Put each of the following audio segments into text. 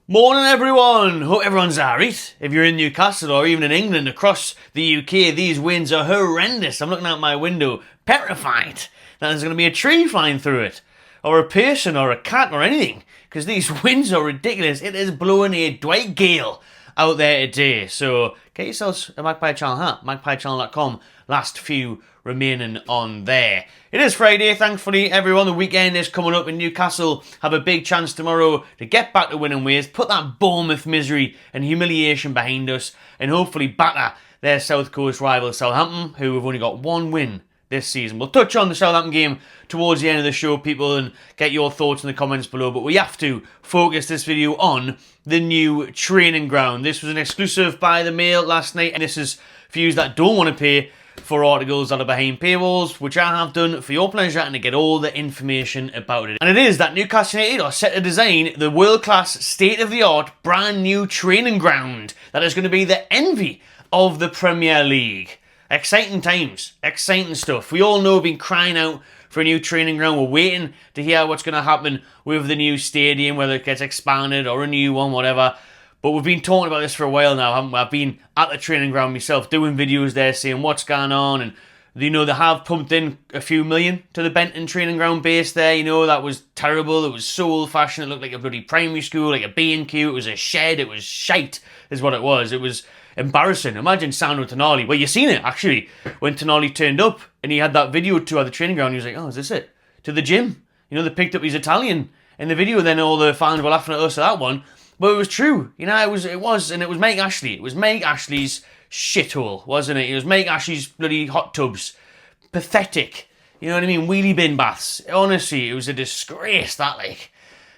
Morning everyone! Hope everyone's alright. If you're in Newcastle or even in England, across the UK, these winds are horrendous. I'm looking out my window, petrified that there's going to be a tree flying through it, or a person, or a cat, or anything, because these winds are ridiculous. It is blowing a Dwight gale out there today. So get yourselves a Magpie Channel hat, magpiechannel.com. Last few remaining on there. It is Friday, thankfully, everyone. The weekend is coming up, and Newcastle have a big chance tomorrow to get back to winning ways, put that Bournemouth misery and humiliation behind us, and hopefully batter their South Coast rival Southampton, who have only got one win this season. We'll touch on the Southampton game towards the end of the show, people, and get your thoughts in the comments below, but we have to focus this video on the new training ground. This was an exclusive by the Mail last night, and this is for you that don't want to pay for articles that are behind paywalls, which I have done for your pleasure and to get all the information about it. And it is that Newcastle United are set to design the world-class, state-of-the-art, brand new training ground that is going to be the envy of the Premier League. Exciting times, exciting stuff. We all know we've been crying out for a new training ground. We're waiting to hear what's going to happen with the new stadium, whether it gets expanded or a new one, whatever. But we've been talking about this for a while now, haven't we? I've been at the training ground myself, doing videos there, saying what's going on. And, you know, they have pumped in a few million to the Benton training ground base there. You know, that was terrible. It was so old-fashioned. It looked like a bloody primary school, like a B&Q. It was a shed. It was shite, is what it was. It was embarrassing. Imagine Sandro Tonali. Well, you seen it, actually, when Tonali turned up and he had that video tour of the training ground. He was like, oh, is this it? To the gym. You know, they picked up his Italian in the video. Then all the fans were laughing at us at that one. But it was true, you know, it was Mike Ashley. It was Mike Ashley's shithole, wasn't it? It was Mike Ashley's bloody hot tubs. Pathetic. You know what I mean? Wheelie bin baths. Honestly, it was a disgrace, that, like.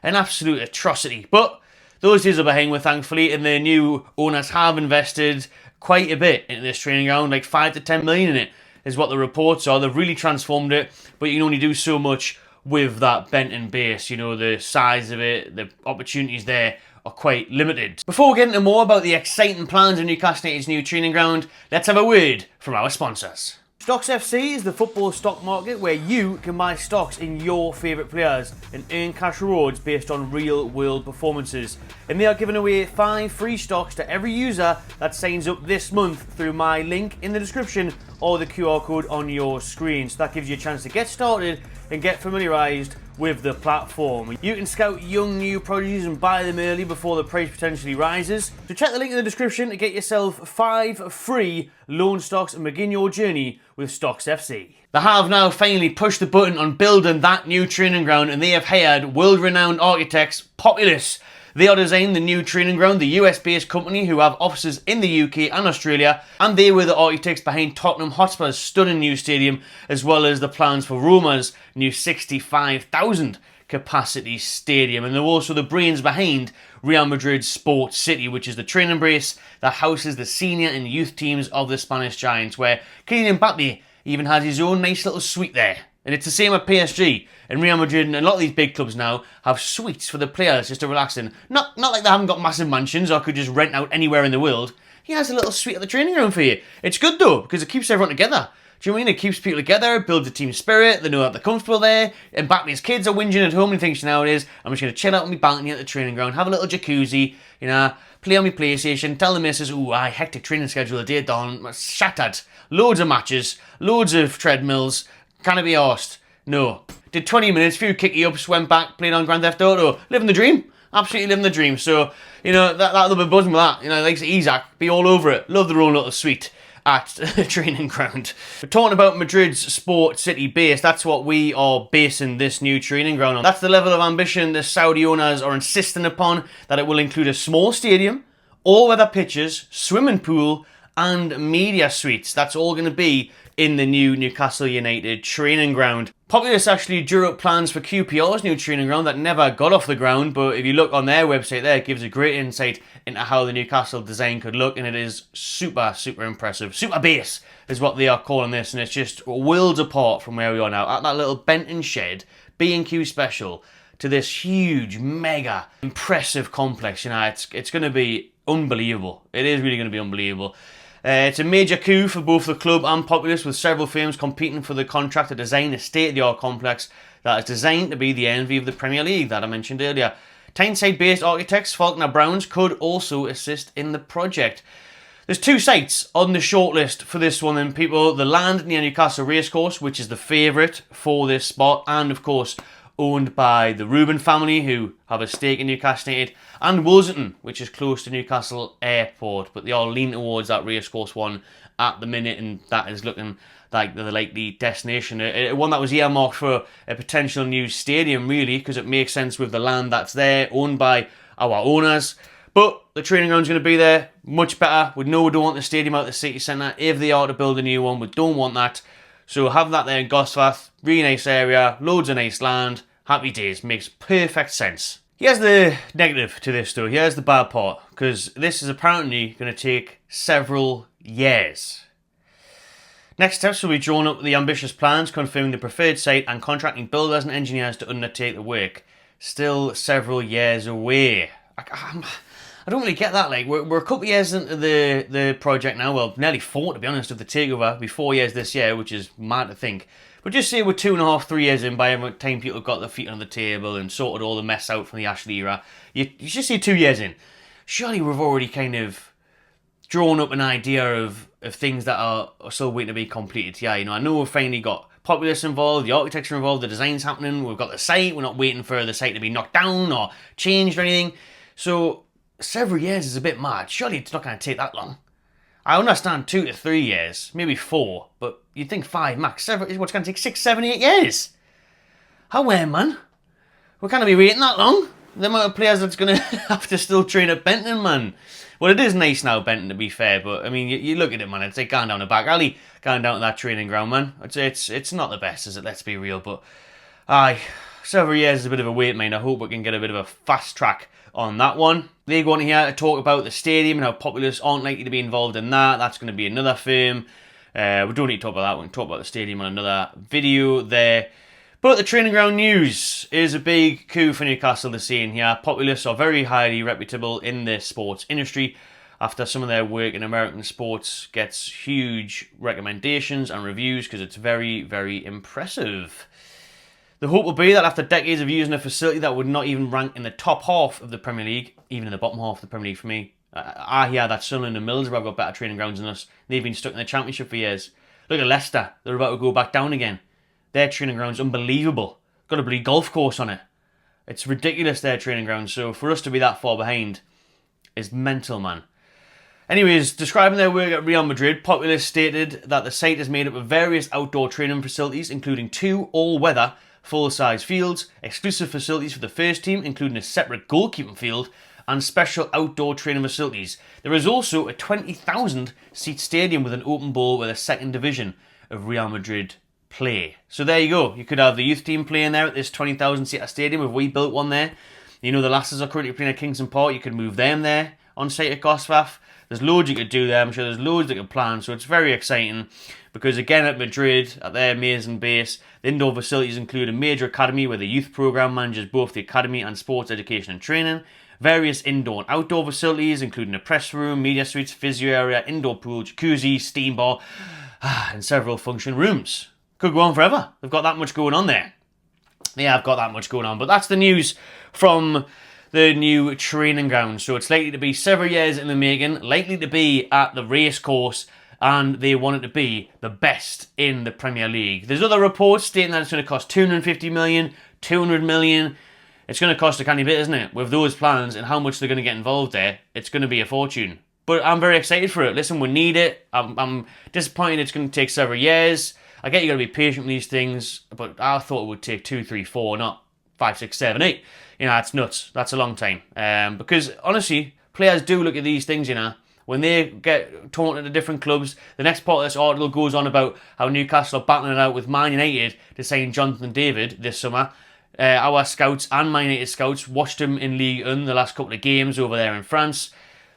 An absolute atrocity. But those days are behind with, thankfully, and the new owners have invested quite a bit into this training ground, like 5 to 10 million in it, is what the reports are. They've really transformed it, but you can only do so much with that Benton base. You know, the size of it, the opportunities there are quite limited. Before we get into more about the exciting plans of Newcastle United's new training ground, let's have a word from our sponsors. StocksFC is the football stock market where you can buy stocks in your favourite players and earn cash rewards based on real world performances. And they are giving away 5 free stocks to every user that signs up this month through my link in the description or the QR code on your screen. So that gives you a chance to get started and get familiarised with the platform. You can scout young new prodigies and buy them early before the price potentially rises. So check the link in the description to get yourself 5 free loan stocks and begin your journey with StocksFC. They have now finally pushed the button on building that new training ground, and they have hired world-renowned architects Populous. They are designing the new training ground, the US-based company who have offices in the UK and Australia, and they were the architects behind Tottenham Hotspur's stunning new stadium, as well as the plans for Roma's new 65,000 capacity stadium. And they're also the brains behind Real Madrid's Sports City, which is the training base that houses the senior and youth teams of the Spanish Giants, where Kylian Mbappe even has his own nice little suite there. And it's the same at PSG. And Real Madrid and a lot of these big clubs now have suites for the players just to relax in. Not like they haven't got massive mansions or could just rent out anywhere in the world. He has a little suite at the training ground for you. It's good though, because it keeps everyone together. Do you know what I mean? It keeps people together, builds a team spirit, they know that they're comfortable there. And Mbappe's kids are whinging at home and thinks nowadays, I'm just going to chill out on my balcony at the training ground, have a little jacuzzi, you know, play on my PlayStation, tell the missus, ooh, hectic training schedule, the day dawn, shattered. Loads of matches, loads of treadmills, can it be arsed? No. Did 20 minutes, few kicky-ups, went back, played on Grand Theft Auto. Living the dream. Absolutely living the dream. So, you know, that'll be buzzing with that. You know, like Isaac, be all over it. Love their own little suite at the training ground. We're talking about Madrid's Sport City base. That's what we are basing this new training ground on. That's the level of ambition the Saudi owners are insisting upon, that it will include a small stadium, all-weather pitches, swimming pool, and media suites. That's all going to be in the new Newcastle United training ground. Populous actually drew up plans for QPR's new training ground that never got off the ground, but if you look on their website there, it gives a great insight into how the Newcastle design could look, and it is super, super impressive. Super base is what they are calling this, and it's just worlds apart from where we are now. At that little Benton shed, B&Q special, to this huge, mega, impressive complex. You know, it's going to be unbelievable. It is really going to be unbelievable. It's a major coup for both the club and Populous, with several firms competing for the contract to design a state-of-the-art complex that is designed to be the envy of the Premier League that I mentioned earlier. Tyneside-based architects Falconer Browns could also assist in the project. There's 2 sites on the shortlist for this one, then, people. The land near Newcastle Racecourse, which is the favourite for this spot, and of course owned by the Reuben family, who have a stake in Newcastle United, and Wolselton, which is close to Newcastle Airport, but they all lean towards that Racecourse one at the minute, and that is looking like the likely destination. One that was earmarked for a potential new stadium, really, because it makes sense with the land that's there, owned by our owners. But the training ground's going to be there, much better. We know we don't want the stadium out of the city centre. If they are to build a new one, we don't want that. So have that there in Gosforth, really nice area, loads of nice land, happy days, makes perfect sense. Here's the negative to this though, here's the bad part, because this is apparently going to take several years. Next steps will be drawn up the ambitious plans, confirming the preferred site and contracting builders and engineers to undertake the work. Still several years away. I don't really get that. Like, we're a couple of years into the project now. Well, nearly 4 to be honest, of the takeover. It'll be 4 years this year, which is mad to think. But just say we're 2.5, 3 years in by the time people got their feet on the table and sorted all the mess out from the Ashley era. You just say 2 years in. Surely we've already kind of drawn up an idea of things that are still waiting to be completed. Yeah, I know we've finally got Populous involved, the architects are involved, the design's happening, we've got the site, we're not waiting for the site to be knocked down or changed or anything. So several years is a bit mad. Surely it's not going to take that long. I understand 2 to 3 years, maybe 4, but you'd think 5 max. What's going to take 6, 7, 8 years? How man? We can't be waiting that long. The amount of players that's going to have to still train at Benton, man. Well, it is nice now, Benton, to be fair, but I mean, you look at it, man. It's like going down the back alley, going down to that training ground, man. It's not the best, is it? Let's be real, but several years is a bit of a wait, man. I hope we can get a bit of a fast track on that one. They go on here to talk about the stadium and how Populous aren't likely to be involved in that. That's going to be another firm. We don't need to talk about that. We can talk about the stadium on another video there. But the training ground news is a big coup for Newcastle this season here. Populous are very highly reputable in the sports industry. After some of their work in American sports gets huge recommendations and reviews because it's very, very impressive. The hope will be that after decades of using a facility that would not even rank in the top half of the Premier League, even in the bottom half of the Premier League for me, I hear that Sunderland and Middlesbrough have got better training grounds than us. They've been stuck in the Championship for years. Look at Leicester. They're about to go back down again. Their training ground's unbelievable. Got a bloody golf course on it. It's ridiculous, their training ground. So for us to be that far behind is mental, man. Anyways, describing their work at Real Madrid, Populous stated that the site is made up of various outdoor training facilities, including 2 all-weather full-size fields, exclusive facilities for the first team, including a separate goalkeeping field, and special outdoor training facilities. There is also a 20,000-seat stadium with an open bowl where the second division of Real Madrid play. So there you go. You could have the youth team playing there at this 20,000-seater stadium if we built one there. You know, the Lasses are currently playing at Kingston Park. You could move them there on site at Gosforth. There's loads you could do there. I'm sure there's loads that could plan. So it's very exciting because, again, at Madrid, at their amazing base, the indoor facilities include a major academy where the youth program manages both the academy and sports education and training. Various indoor and outdoor facilities, including a press room, media suites, physio area, indoor pool, jacuzzi, steam bar, and several function rooms. Could go on forever. They've got that much going on there. Yeah, I've got that much going on. But that's the news from the new training ground. So it's likely to be several years in the making, likely to be at the race course, and they want it to be the best in the Premier League. There's other reports stating that it's going to cost 250 million, 200 million. It's going to cost a canny bit, isn't it? With those plans and how much they're going to get involved there, it's going to be a fortune. But I'm very excited for it. Listen, we need it. I'm disappointed it's going to take several years. I get you got to be patient with these things, but I thought it would take 2, 3, 4, not 5, 6, 7, 8. You know, that's nuts. That's a long time. Because, honestly, players do look at these things, you know. When they get torn into different clubs, the next part of this article goes on about how Newcastle are battling it out with Man United to sign Jonathan David this summer. Our scouts and Man United scouts watched him in Ligue 1 the last couple of games over there in France,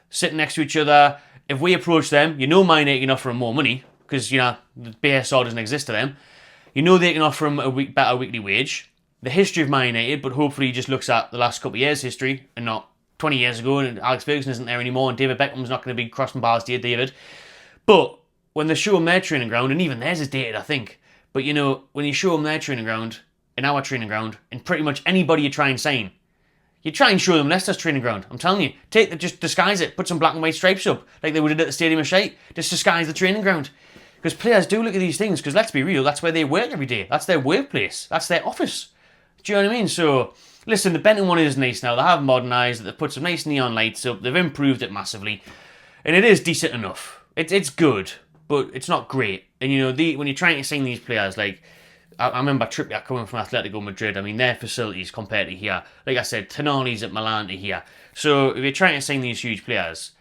sitting next to each other. If we approach them, you know Man United can offer him more money, because, you know, the BSR doesn't exist to them. You know they can offer him a better weekly wage. The history of Man United, but hopefully he just looks at the last couple of years' history and not 20 years ago, and Alex Ferguson isn't there anymore, and David Beckham's not going to be crossing bars to you, David. But when they show him their training ground, and even theirs is dated, I think, but, you know, when you show him their training ground, in our training ground, and pretty much anybody you try and sign, You try and show them Leicester's training ground. I'm telling you. Just disguise it. Put some black and white stripes up, like they would have at the Stadium of Shite. Just disguise the training ground. Because players do look at these things, because let's be real, that's where they work every day. That's their workplace. That's their office. Do you know what I mean? So, listen, the Benton one is nice now. They have modernised it. They've put some nice neon lights up. They've improved it massively. And it is decent enough. It's good, but it's not great. And, you know, when you're trying to sign these players, like, I remember Trippier coming from Atletico Madrid. I mean, their facilities compared to here. Like I said, Tonali's at Milan to here. So, if you're trying to sign these huge players,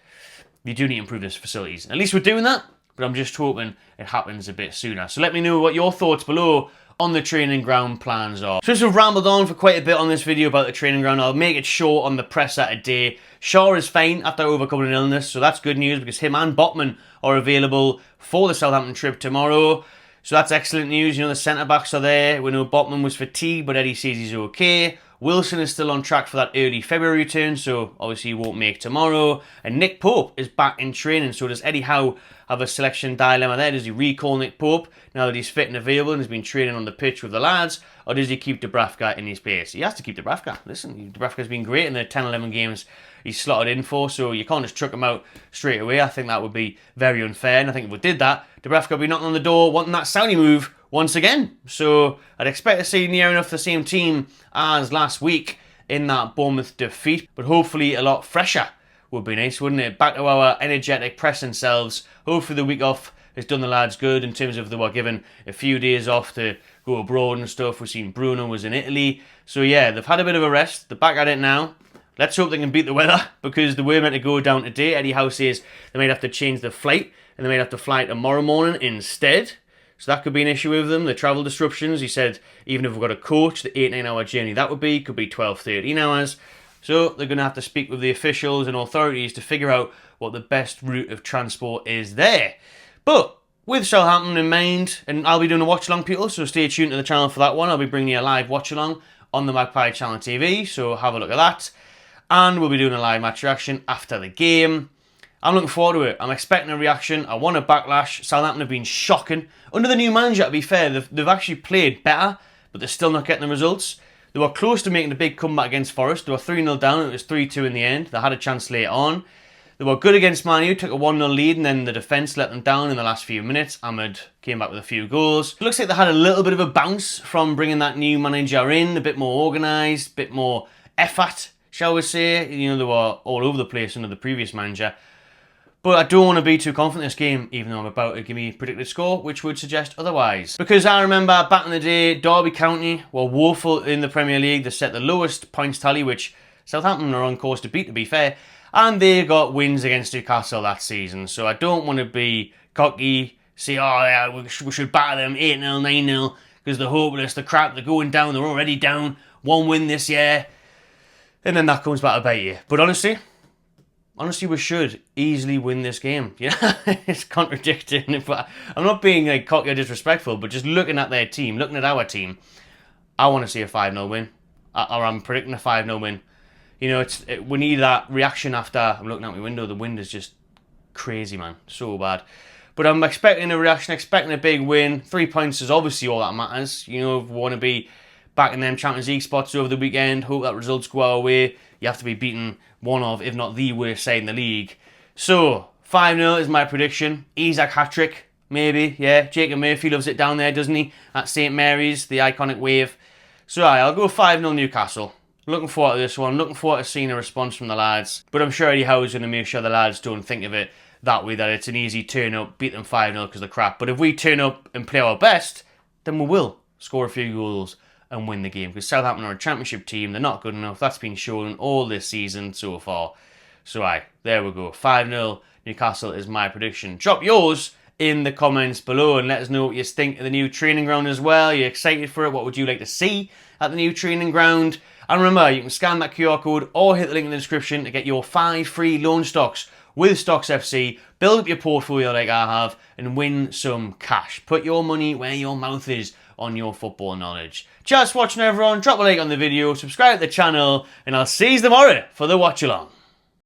you do need to improve these facilities. At least we're doing that. But I'm just hoping it happens a bit sooner. So let me know what your thoughts below on the training ground plans are. So I've rambled on for quite a bit on this video about the training ground. I'll make it short on the presser today. Shaw is fine after overcoming an illness, so that's good news because him and Botman are available for the Southampton trip tomorrow. So that's excellent news. You know, the centre-backs are there. We know Botman was fatigued, but Eddie says he's okay. Wilson is still on track for that early February return, so obviously he won't make tomorrow. And Nick Pope is back in training, so does Eddie Howe have a selection dilemma there? Does he recall Nick Pope now that he's fit and available and has been training on the pitch with the lads? Or does he keep Dubravka in his place? He has to keep Dubravka. Listen, Dubravka's been great in the 10-11 games he's slotted in for, so you can't just chuck him out straight away. I think that would be very unfair, and I think if we did that, Dubravka would be knocking on the door wanting that Saudi move once again. So I'd expect to see near enough the same team as last week in that Bournemouth defeat, but hopefully a lot fresher would be nice, wouldn't it? Back to our energetic pressing selves. Hopefully the week off has done the lads good in terms of they were given a few days off to go abroad and stuff. We've seen Bruno was in Italy. So yeah, they've had a bit of a rest. They're back at it now. Let's hope they can beat the weather because they were meant to go down today. Eddie Howe says they might have to change the flight and they might have to fly tomorrow morning instead. So that could be an issue with them, the travel disruptions. He said even if we've got a coach, the 8-9 hour journey that would be, could be 12-13 hours. So they're going to have to speak with the officials and authorities to figure out what the best route of transport is there. But with Southampton in mind, and I'll be doing a watch-along, people, so stay tuned to the channel for that one. I'll be bringing you a live watch-along on the Magpie Channel TV, so have a look at that. And we'll be doing a live match reaction after the game. I'm looking forward to it. I'm expecting a reaction. I want a backlash. Southampton have been shocking. Under the new manager, to be fair, they've actually played better, but they're still not getting the results. They were close to making a big comeback against Forest. They were 3-0 down, and it was 3-2 in the end. They had a chance later on. They were good against Man U, took a 1-0 lead, and then the defence let them down in the last few minutes. Ahmed came back with a few goals. It looks like they had a little bit of a bounce from bringing that new manager in, a bit more organised, a bit more effort, shall we say. You know, they were all over the place under the previous manager. But I don't want to be too confident in this game, even though I'm about to give me a predicted score, which would suggest otherwise. Because I remember back in the day, Derby County were woeful in the Premier League. They set the lowest points tally, which Southampton are on course to beat, to be fair. And they got wins against Newcastle that season. So I don't want to be cocky, say, oh yeah, we should batter them 8-0, 9-0, because they're hopeless, they're crap, they're going down, they're already down. One win this year. And then that comes back to bite you. But honestly, we should easily win this game. Yeah, it's contradicting. But I'm not being like cocky or disrespectful, but just looking at their team, looking at our team, I want to see a 5-0 win. Or I'm predicting a 5-0 win. You know, we need that reaction after. I'm looking out my window. The wind is just crazy, man. So bad. But I'm expecting a reaction, expecting a big win. 3 points is obviously all that matters. You know, if we want to be back in them Champions League spots over the weekend, hope that results go our way. You have to be beating one of, if not the worst side in the league. So, 5-0 is my prediction. Isak hat-trick, maybe. Yeah, Jacob Murphy loves it down there, doesn't he? At St. Mary's, the iconic wave. So, I'll go 5-0 Newcastle. Looking forward to this one. Looking forward to seeing a response from the lads. But I'm sure Eddie Howe is going to make sure the lads don't think of it that way, that it's an easy turn-up, beat them 5-0 because they're crap. But if we turn up and play our best, then we will score a few goals and win the game. Because Southampton are a championship team. They're not good enough. That's been shown all this season so far. So, there we go. 5-0 Newcastle is my prediction. Drop yours in the comments below and let us know what you think of the new training ground as well. Are you excited for it? What would you like to see at the new training ground? And remember, you can scan that QR code or hit the link in the description to get your 5 free loan stocks with StocksFC. Build up your portfolio like I have and win some cash. Put your money where your mouth is on your football knowledge. Cheers for watching, everyone. Drop a like on the video, subscribe to the channel, and I'll see you tomorrow for the watch along.